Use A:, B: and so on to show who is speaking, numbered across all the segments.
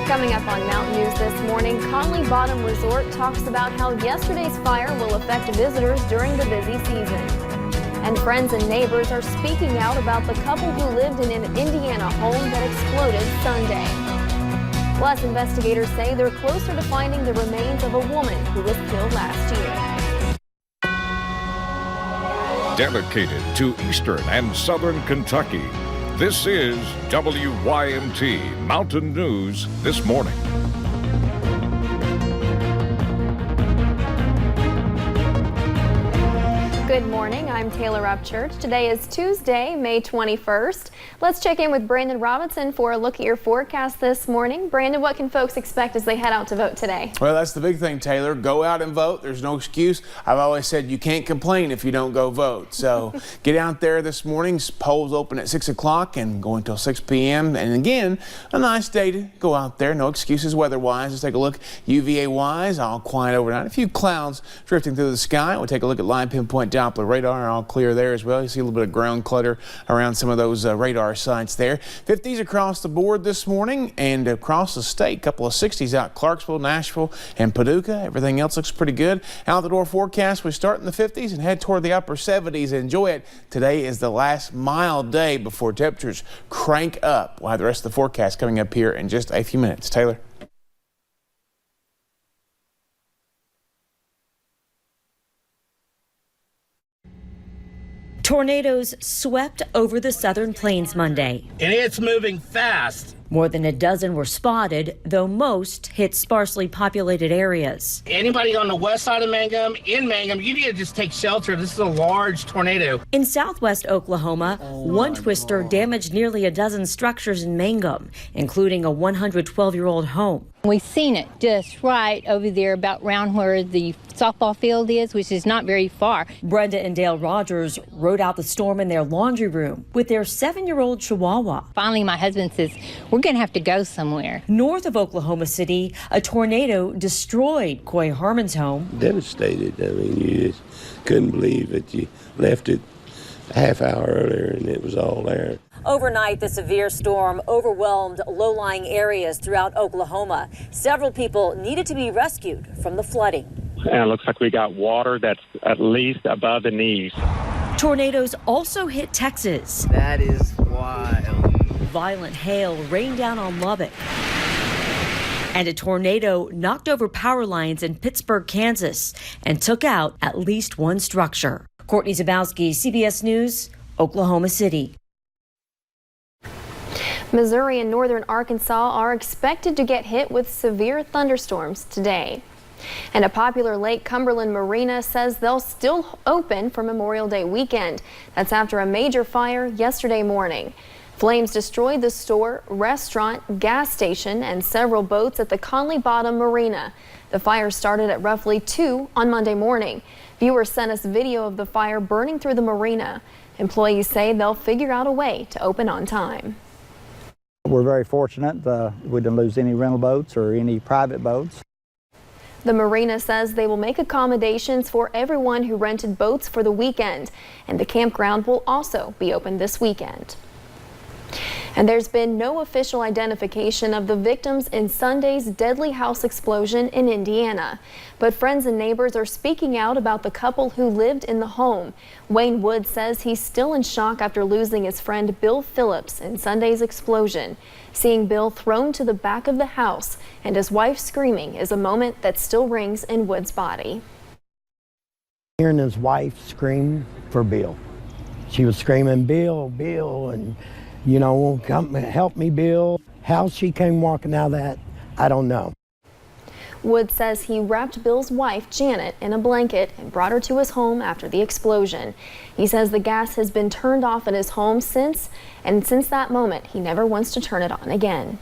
A: Coming up on Mountain News this morning, Conley Bottom Resort talks about how yesterday's fire will affect visitors during the busy season. And friends and neighbors are speaking out about the couple who lived in an Indiana home that exploded Sunday. Plus, investigators say they're closer to finding the remains of a woman who was killed last year.
B: Dedicated to Eastern and Southern Kentucky, this is WYMT Mountain News This Morning.
A: Good morning, I'm Taylor Upchurch. Today is Tuesday, May 21st. Let's check in with Brandon Robinson for a look at your forecast this morning. Brandon, what can folks expect as they head out to vote today?
C: Well, that's the big thing, Taylor. Go out and vote. There's no excuse. I've always said you can't complain if you don't go vote. So get out there this morning. Polls open at 6 o'clock and go until 6 p.m. And again, a nice day to go out there. No excuses weather-wise. Let's take a look UVA-wise. All quiet overnight. A few clouds drifting through the sky. We'll take a look at line pinpoint Doppler radar, all clear there as well. You see a little bit of ground clutter around some of those radar sites there. 50s across the board this morning and across the state. A couple of 60s out Clarksville, Nashville, and Paducah. Everything else looks pretty good. Out the door forecast, we start in the 50s and head toward the upper 70s. Enjoy it. Today is the last mild day before temperatures crank up. We'll have the rest of the forecast coming up here in just a few minutes. Taylor.
D: Tornadoes swept over the southern plains Monday.
E: And it's moving fast.
D: More than a dozen were spotted, though most hit sparsely populated areas.
E: Anybody on the west side of Mangum, in Mangum, you need to just take shelter. This is a large tornado.
D: In southwest Oklahoma, one twister damaged nearly a dozen structures in Mangum, including a 112-year-old home.
F: We've seen it just right over there about round where the softball field is, which is not very far.
D: Brenda and Dale Rogers rode out the storm in their laundry room with their 7-year-old Chihuahua.
F: Finally, my husband says, we're going to have to go somewhere.
D: North of Oklahoma City, a tornado destroyed Coy Harmon's home.
G: Devastated. I mean, you just couldn't believe that you left it a half hour earlier and it was all there.
D: Overnight, the severe storm overwhelmed low-lying areas throughout Oklahoma. Several people needed to be rescued from the flooding.
H: And it looks like we got water that's at least above the knees.
D: Tornadoes also hit Texas.
E: That is wild.
D: Violent hail rained down on Lubbock. And a tornado knocked over power lines in Pittsburgh, Kansas, and took out at least one structure. Courtney Zabowski, CBS News, Oklahoma City.
A: Missouri and northern Arkansas are expected to get hit with severe thunderstorms today. And a popular Lake Cumberland marina says they'll still open for Memorial Day weekend. That's after a major fire yesterday morning. Flames destroyed the store, restaurant, gas station, and several boats at the Conley Bottom Marina. The fire started at roughly 2 on Monday morning. Viewers sent us video of the fire burning through the marina. Employees say they'll figure out a way to open on time.
I: We're very fortunate. We didn't lose any rental boats or any private boats.
A: The marina says they will make accommodations for everyone who rented boats for the weekend, and the campground will also be open this weekend. And there's been no official identification of the victims in Sunday's deadly house explosion in Indiana. But friends and neighbors are speaking out about the couple who lived in the home. Wayne Wood says he's still in shock after losing his friend Bill Phillips in Sunday's explosion. Seeing Bill thrown to the back of the house and his wife screaming is a moment that still rings in Wood's body.
J: Hearing his wife scream for Bill. She was screaming, Bill, Bill, and you know, come help me, Bill. How she came walking out of that, I don't know.
A: Wood says he wrapped Bill's wife, Janet, in a blanket and brought her to his home after the explosion. He says the gas has been turned off at his home since that moment, he never wants to turn it on again.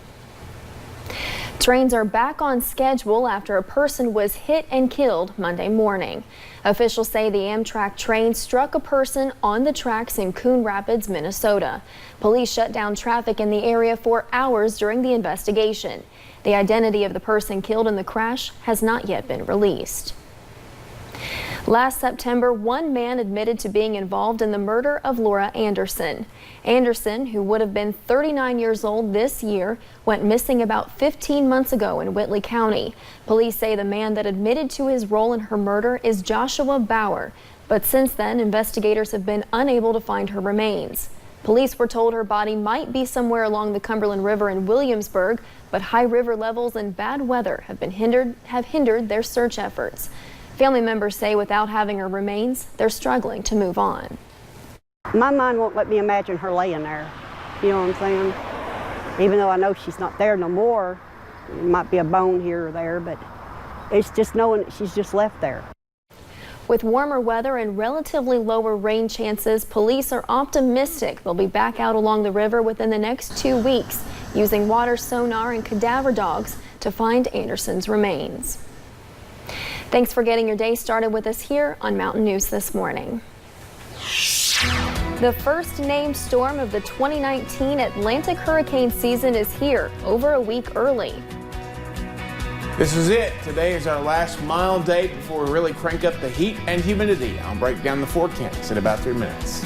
A: Trains are back on schedule after a person was hit and killed Monday morning. Officials say the Amtrak train struck a person on the tracks in Coon Rapids, Minnesota. Police shut down traffic in the area for hours during the investigation. The identity of the person killed in the crash has not yet been released. Last September, one man admitted to being involved in the murder of Laura Anderson. Anderson, who would have been 39 years old this year, went missing about 15 months ago in Whitley County. Police say the man that admitted to his role in her murder is Joshua Bauer, but since then, investigators have been unable to find her remains. Police were told her body might be somewhere along the Cumberland River in Williamsburg, but high river levels and bad weather have hindered their search efforts. Family members say without having her remains, they're struggling to move on.
K: My mind won't let me imagine her laying there. You know what I'm saying? Even though I know she's not there no more, there might be a bone here or there, but it's just knowing that she's just left there.
A: With warmer weather and relatively lower rain chances, police are optimistic they'll be back out along the river within the next 2 weeks, using water sonar and cadaver dogs to find Anderson's remains. Thanks for getting your day started with us here on Mountain News this morning. The first named storm of the 2019 Atlantic hurricane season is here, over a week early.
C: This is it. Today is our last mild day before we really crank up the heat and humidity. I'll break down the forecast in about 3 minutes.